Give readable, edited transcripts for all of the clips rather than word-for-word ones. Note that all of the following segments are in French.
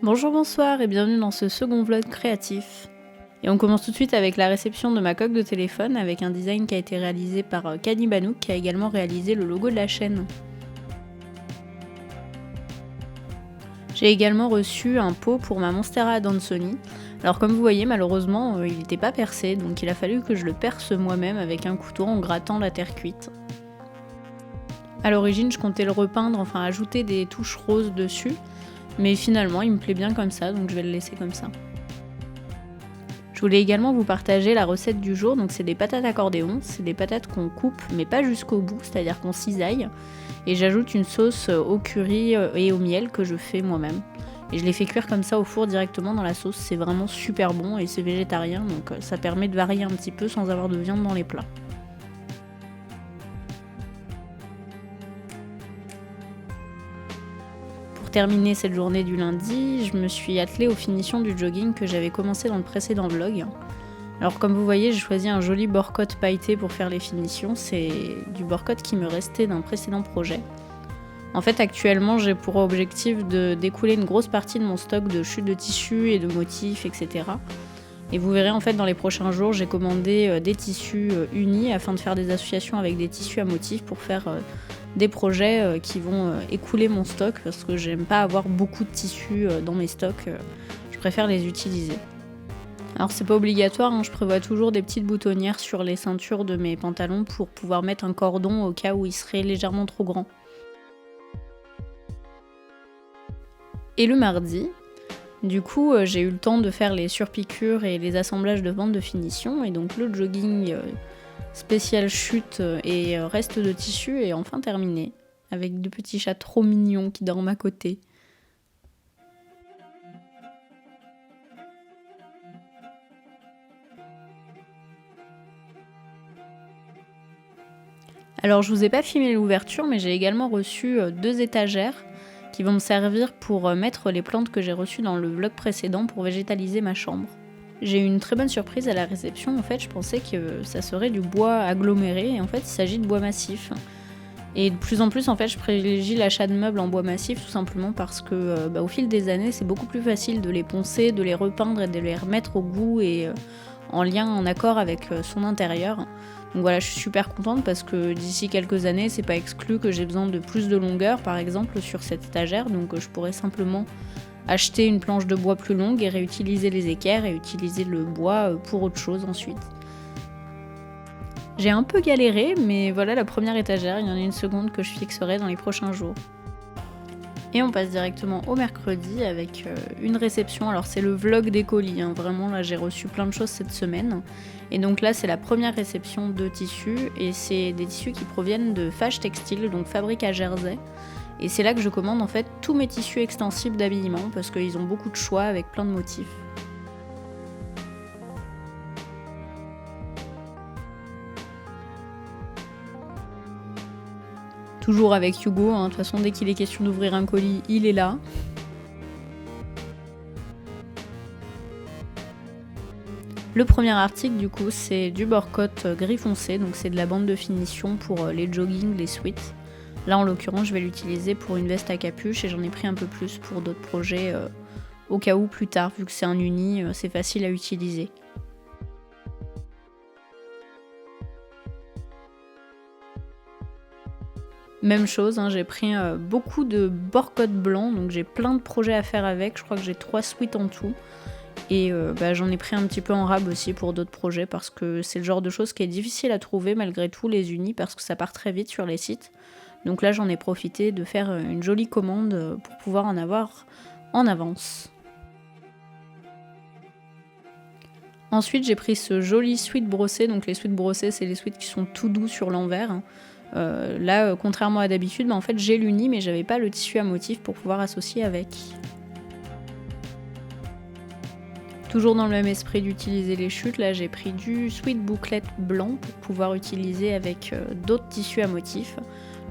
Bonjour, bonsoir et bienvenue dans ce second vlog créatif. Et on commence tout de suite avec la réception de ma coque de téléphone avec un design qui a été réalisé par Kani Banouk qui a également réalisé le logo de la chaîne. J'ai également reçu un pot pour ma Monstera Dansoni. Alors comme vous voyez, malheureusement il n'était pas percé, donc il a fallu que je le perce moi-même avec un couteau en grattant la terre cuite. A l'origine je comptais le repeindre, enfin ajouter des touches roses dessus, mais finalement il me plaît bien comme ça, donc je vais le laisser comme ça. Je voulais également vous partager la recette du jour, donc c'est des patates accordéon, c'est des patates qu'on coupe mais pas jusqu'au bout, c'est-à-dire qu'on cisaille, et j'ajoute une sauce au curry et au miel que je fais moi-même. Et je les fais cuire comme ça au four directement dans la sauce, c'est vraiment super bon et c'est végétarien, donc ça permet de varier un petit peu sans avoir de viande dans les plats. Pour terminer cette journée du lundi, je me suis attelée aux finitions du jogging que j'avais commencé dans le précédent vlog. Alors comme vous voyez, j'ai choisi un joli bord-côte pailleté pour faire les finitions, c'est du bord-côte qui me restait d'un précédent projet. En fait actuellement j'ai pour objectif de d'écouler une grosse partie de mon stock de chutes de tissus et de motifs, etc. Et vous verrez en fait dans les prochains jours j'ai commandé des tissus unis afin de faire des associations avec des tissus à motifs pour faire des projets qui vont écouler mon stock parce que j'aime pas avoir beaucoup de tissus dans mes stocks, je préfère les utiliser. Alors c'est pas obligatoire, hein, je prévois toujours des petites boutonnières sur les ceintures de mes pantalons pour pouvoir mettre un cordon au cas où il serait légèrement trop grand. Et le mardi, du coup j'ai eu le temps de faire les surpiqûres et les assemblages de bandes de finition et donc le jogging spécial chute et reste de tissu est enfin terminé avec deux petits chats trop mignons qui dorment à côté. Alors je vous ai pas filmé l'ouverture mais j'ai également reçu deux étagères qui vont me servir pour mettre les plantes que j'ai reçues dans le vlog précédent pour végétaliser ma chambre. J'ai eu une très bonne surprise à la réception, en fait je pensais que ça serait du bois aggloméré et en fait il s'agit de bois massif. Et de plus en plus en fait je privilégie l'achat de meubles en bois massif tout simplement parce que au fil des années c'est beaucoup plus facile de les poncer, de les repeindre et de les remettre au goût et en lien, en accord avec son intérieur. Donc voilà, je suis super contente parce que d'ici quelques années, c'est pas exclu que j'ai besoin de plus de longueur par exemple sur cette étagère, donc je pourrais simplement acheter une planche de bois plus longue et réutiliser les équerres et utiliser le bois pour autre chose ensuite. J'ai un peu galéré, mais voilà la première étagère, il y en a une seconde que je fixerai dans les prochains jours. Et on passe directement au mercredi avec une réception, alors c'est le vlog des colis, hein. Vraiment là j'ai reçu plein de choses cette semaine. Et donc là c'est la première réception de tissus et c'est des tissus qui proviennent de Fage Textile, donc fabrique à Jersey. Et c'est là que je commande en fait tous mes tissus extensibles d'habillement parce qu'ils ont beaucoup de choix avec plein de motifs. Toujours avec Hugo, hein. De toute façon dès qu'il est question d'ouvrir un colis, il est là. Le premier article du coup c'est du bord-côte gris foncé, donc c'est de la bande de finition pour les joggings, les sweats. Là en l'occurrence je vais l'utiliser pour une veste à capuche et j'en ai pris un peu plus pour d'autres projets au cas où plus tard, vu que c'est un uni, c'est facile à utiliser. Même chose, hein, j'ai pris beaucoup de bord-côte blanc, donc j'ai plein de projets à faire avec, je crois que j'ai 3 suites en tout. Et j'en ai pris un petit peu en rab aussi pour d'autres projets parce que c'est le genre de choses qui est difficile à trouver malgré tout les unis parce que ça part très vite sur les sites. Donc là j'en ai profité de faire une jolie commande pour pouvoir en avoir en avance. Ensuite j'ai pris ce joli sweat brossé, donc les sweats brossés c'est les sweats qui sont tout doux sur l'envers. Hein. Là contrairement à d'habitude, en fait j'ai l'uni mais j'avais pas le tissu à motif pour pouvoir associer avec. Toujours dans le même esprit d'utiliser les chutes, là j'ai pris du sweat bouclette blanc pour pouvoir utiliser avec d'autres tissus à motifs.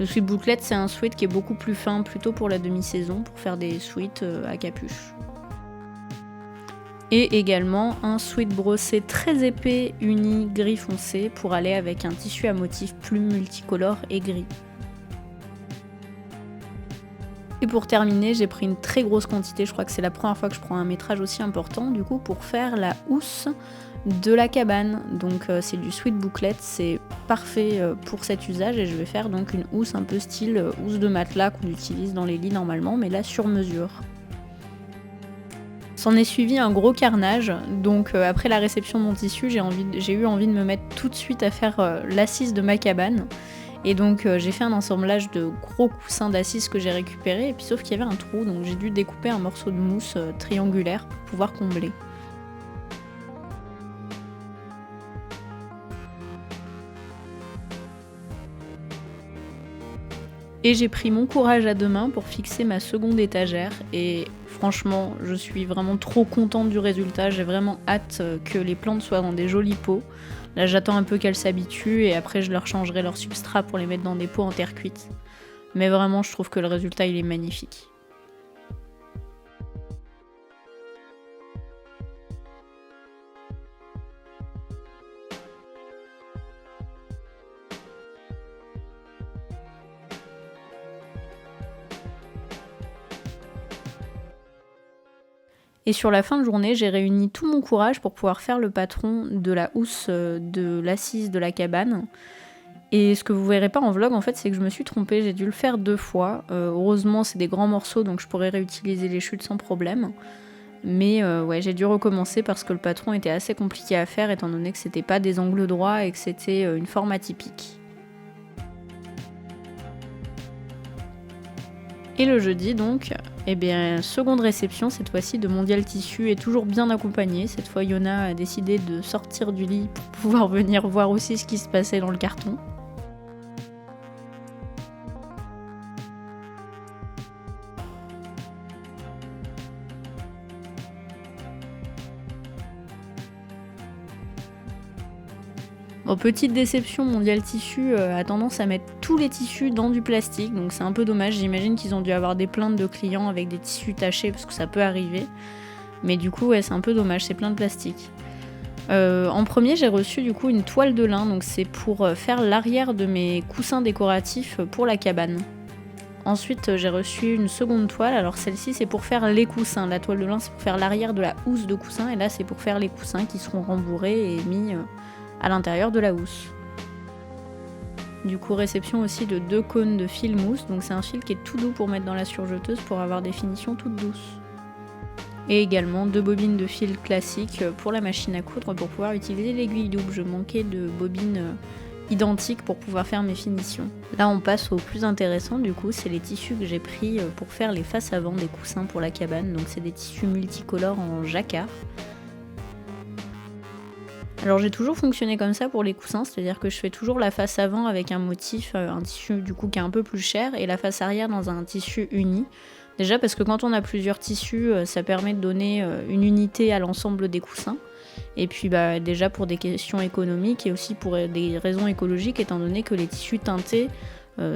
Le sweat bouclette c'est un sweat qui est beaucoup plus fin, plutôt pour la demi-saison, pour faire des sweats à capuche. Et également un sweat brossé très épais, uni, gris foncé, pour aller avec un tissu à motifs plus multicolore et gris. Et pour terminer, j'ai pris une très grosse quantité, je crois que c'est la première fois que je prends un métrage aussi important, du coup pour faire la housse de la cabane. Donc c'est du sweat booklet, c'est parfait pour cet usage et je vais faire donc une housse un peu style housse de matelas qu'on utilise dans les lits normalement, mais là sur mesure. S'en est suivi un gros carnage, donc après la réception de mon tissu, j'ai eu envie de me mettre tout de suite à faire l'assise de ma cabane. Et donc j'ai fait un assemblage de gros coussins d'assises que j'ai récupérés, et puis sauf qu'il y avait un trou, donc j'ai dû découper un morceau de mousse triangulaire pour pouvoir combler. Et j'ai pris mon courage à deux mains pour fixer ma seconde étagère, et franchement je suis vraiment trop contente du résultat, j'ai vraiment hâte que les plantes soient dans des jolis pots. Là j'attends un peu qu'elles s'habituent et après je leur changerai leur substrat pour les mettre dans des pots en terre cuite. Mais vraiment je trouve que le résultat il est magnifique. Et sur la fin de journée, j'ai réuni tout mon courage pour pouvoir faire le patron de la housse de l'assise de la cabane. Et ce que vous verrez pas en vlog, en fait, c'est que je me suis trompée, j'ai dû le faire 2 fois. Heureusement, c'est des grands morceaux, donc je pourrais réutiliser les chutes sans problème. Mais ouais, j'ai dû recommencer parce que le patron était assez compliqué à faire, étant donné que c'était pas des angles droits et que c'était une forme atypique. Et le jeudi donc, eh bien, seconde réception cette fois-ci de Mondial Tissu est toujours bien accompagnée. Cette fois, Yona a décidé de sortir du lit pour pouvoir venir voir aussi ce qui se passait dans le carton. Bon, petite déception, Mondial Tissu a tendance à mettre tous les tissus dans du plastique, donc c'est un peu dommage. J'imagine qu'ils ont dû avoir des plaintes de clients avec des tissus tachés, parce que ça peut arriver. Mais du coup, ouais, c'est un peu dommage, c'est plein de plastique. En premier, j'ai reçu du coup une toile de lin, donc c'est pour faire l'arrière de mes coussins décoratifs pour la cabane. Ensuite, j'ai reçu une seconde toile, alors celle-ci c'est pour faire les coussins. La toile de lin c'est pour faire l'arrière de la housse de coussin, et là c'est pour faire les coussins qui seront rembourrés et mis à l'intérieur de la housse. Du coup, réception aussi de 2 cônes de fil mousse, donc c'est un fil qui est tout doux pour mettre dans la surjeteuse pour avoir des finitions toutes douces. Et également 2 bobines de fil classiques pour la machine à coudre pour pouvoir utiliser l'aiguille double. Je manquais de bobines identiques pour pouvoir faire mes finitions. Là on passe au plus intéressant du coup, c'est les tissus que j'ai pris pour faire les faces avant des coussins pour la cabane, donc c'est des tissus multicolores en jacquard. Alors j'ai toujours fonctionné comme ça pour les coussins, c'est-à-dire que je fais toujours la face avant avec un motif, un tissu du coup qui est un peu plus cher, et la face arrière dans un tissu uni. Déjà parce que quand on a plusieurs tissus, ça permet de donner une unité à l'ensemble des coussins. Et puis bah, déjà pour des questions économiques et aussi pour des raisons écologiques, étant donné que les tissus teintés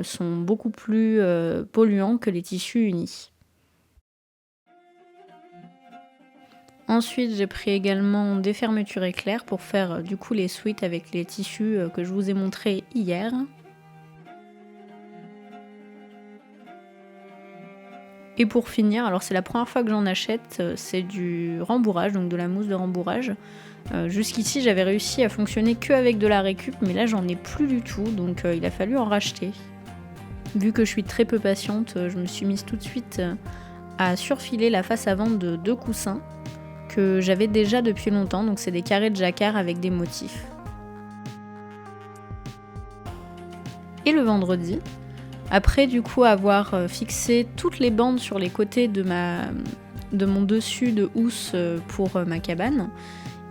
sont beaucoup plus polluants que les tissus unis. Ensuite, j'ai pris également des fermetures éclairs pour faire du coup les suites avec les tissus que je vous ai montrés hier. Et pour finir, alors c'est la première fois que j'en achète, c'est du rembourrage, donc de la mousse de rembourrage. Jusqu'ici, j'avais réussi à fonctionner qu'avec de la récup, mais là j'en ai plus du tout, donc il a fallu en racheter. Vu que je suis très peu patiente, je me suis mise tout de suite à surfiler la face avant de 2 coussins que j'avais déjà depuis longtemps, donc c'est des carrés de jacquard avec des motifs. Et le vendredi, après du coup avoir fixé toutes les bandes sur les côtés de mon dessus de housse pour ma cabane,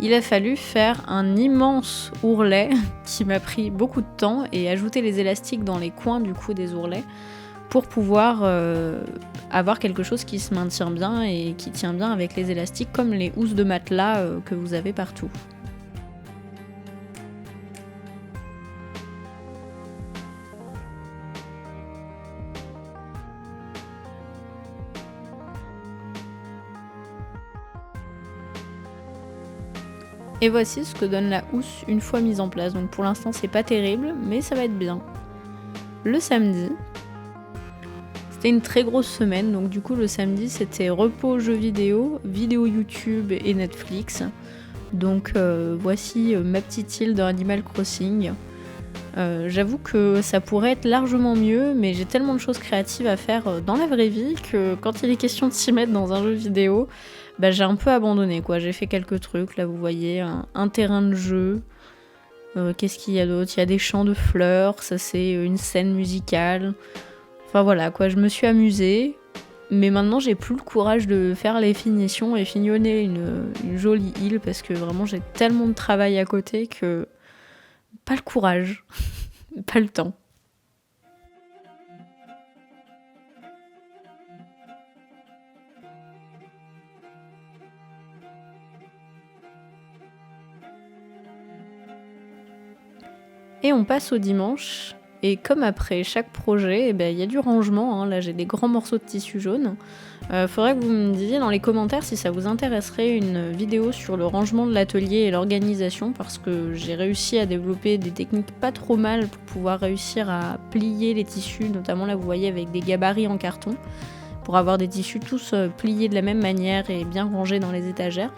il a fallu faire un immense ourlet qui m'a pris beaucoup de temps et ajouter les élastiques dans les coins du coup des ourlets pour pouvoir avoir quelque chose qui se maintient bien et qui tient bien avec les élastiques comme les housses de matelas que vous avez partout. Et voici ce que donne la housse une fois mise en place. Donc pour l'instant c'est pas terrible, mais ça va être bien. Le samedi, C'était une très grosse semaine, donc du coup le samedi c'était repos jeux vidéo, vidéo YouTube et Netflix. Donc voici ma petite île dans Animal Crossing. J'avoue que ça pourrait être largement mieux, mais j'ai tellement de choses créatives à faire dans la vraie vie que quand il est question de s'y mettre dans un jeu vidéo, bah, j'ai un peu abandonné quoi. J'ai fait quelques trucs, là vous voyez, un terrain de jeu. Qu'est-ce qu'il y a d'autre ? Il y a des champs de fleurs, ça c'est une scène musicale. Enfin voilà quoi, je me suis amusée. Mais maintenant j'ai plus le courage de faire les finitions et fignonner une jolie île parce que vraiment j'ai tellement de travail à côté que pas le courage, pas le temps. Et on passe au dimanche. Et comme après chaque projet, il y a du rangement. Hein. Là, j'ai des grands morceaux de tissu jaune. Faudrait que vous me disiez dans les commentaires si ça vous intéresserait une vidéo sur le rangement de l'atelier et l'organisation, parce que j'ai réussi à développer des techniques pas trop mal pour pouvoir réussir à plier les tissus, notamment là vous voyez avec des gabarits en carton, pour avoir des tissus tous pliés de la même manière et bien rangés dans les étagères.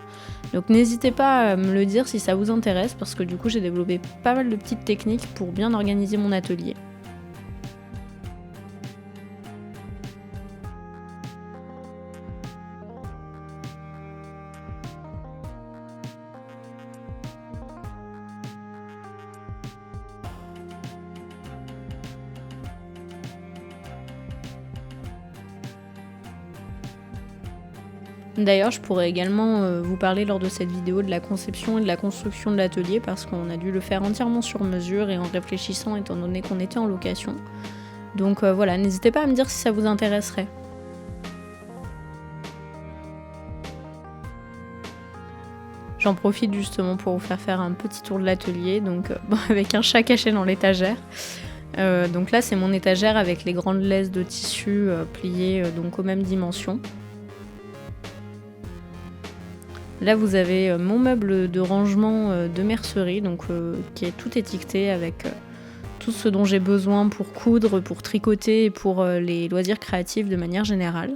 Donc n'hésitez pas à me le dire si ça vous intéresse, parce que du coup j'ai développé pas mal de petites techniques pour bien organiser mon atelier. D'ailleurs, je pourrais également vous parler lors de cette vidéo de la conception et de la construction de l'atelier, parce qu'on a dû le faire entièrement sur mesure et en réfléchissant étant donné qu'on était en location. Donc voilà, n'hésitez pas à me dire si ça vous intéresserait. J'en profite justement pour vous faire un petit tour de l'atelier, donc avec un chat caché dans l'étagère. Donc là, c'est mon étagère avec les grandes laisses de tissu pliées donc aux mêmes dimensions. Là, vous avez mon meuble de rangement de mercerie, donc qui est tout étiqueté avec tout ce dont j'ai besoin pour coudre, pour tricoter et pour les loisirs créatifs de manière générale.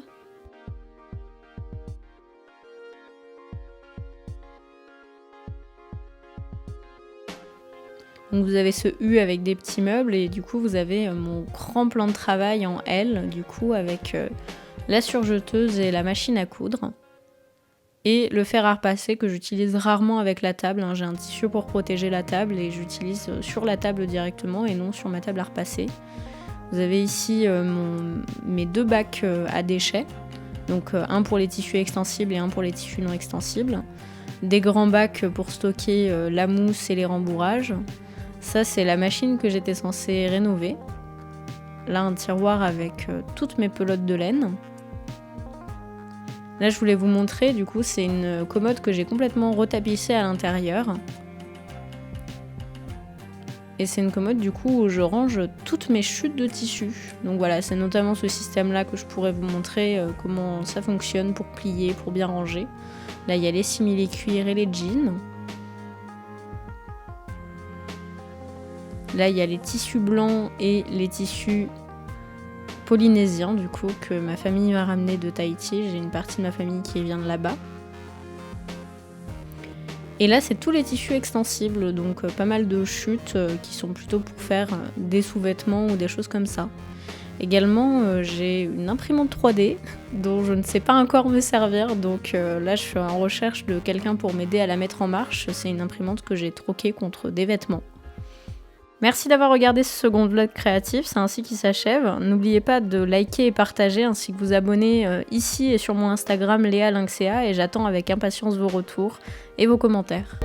Donc vous avez ce U avec des petits meubles et du coup vous avez mon grand plan de travail en L, du coup avec la surjeteuse et la machine à coudre. Et le fer à repasser que j'utilise rarement avec la table. Hein. J'ai un tissu pour protéger la table et j'utilise sur la table directement et non sur ma table à repasser. Vous avez ici mes 2 bacs à déchets. Donc un pour les tissus extensibles et un pour les tissus non extensibles. Des grands bacs pour stocker la mousse et les rembourrages. Ça c'est la machine que j'étais censée rénover. Là un tiroir avec toutes mes pelotes de laine. Là, je voulais vous montrer, du coup, c'est une commode que j'ai complètement retapissée à l'intérieur. Et c'est une commode, du coup, où je range toutes mes chutes de tissu. Donc voilà, c'est notamment ce système-là que je pourrais vous montrer comment ça fonctionne pour plier, pour bien ranger. Là, il y a les simili-cuirs et les jeans. Là, il y a les tissus blancs et les tissus polynésien du coup que ma famille m'a ramené de Tahiti. J'ai une partie de ma famille qui vient de là-bas. Et là c'est tous les tissus extensibles, donc pas mal de chutes qui sont plutôt pour faire des sous-vêtements ou des choses comme ça. Également j'ai une imprimante 3D dont je ne sais pas encore me servir, donc là je suis en recherche de quelqu'un pour m'aider à la mettre en marche. C'est une imprimante que j'ai troquée contre des vêtements. Merci d'avoir regardé ce second vlog créatif, c'est ainsi qu'il s'achève. N'oubliez pas de liker et partager ainsi que vous abonner ici et sur mon Instagram Léa Lynxea, et j'attends avec impatience vos retours et vos commentaires.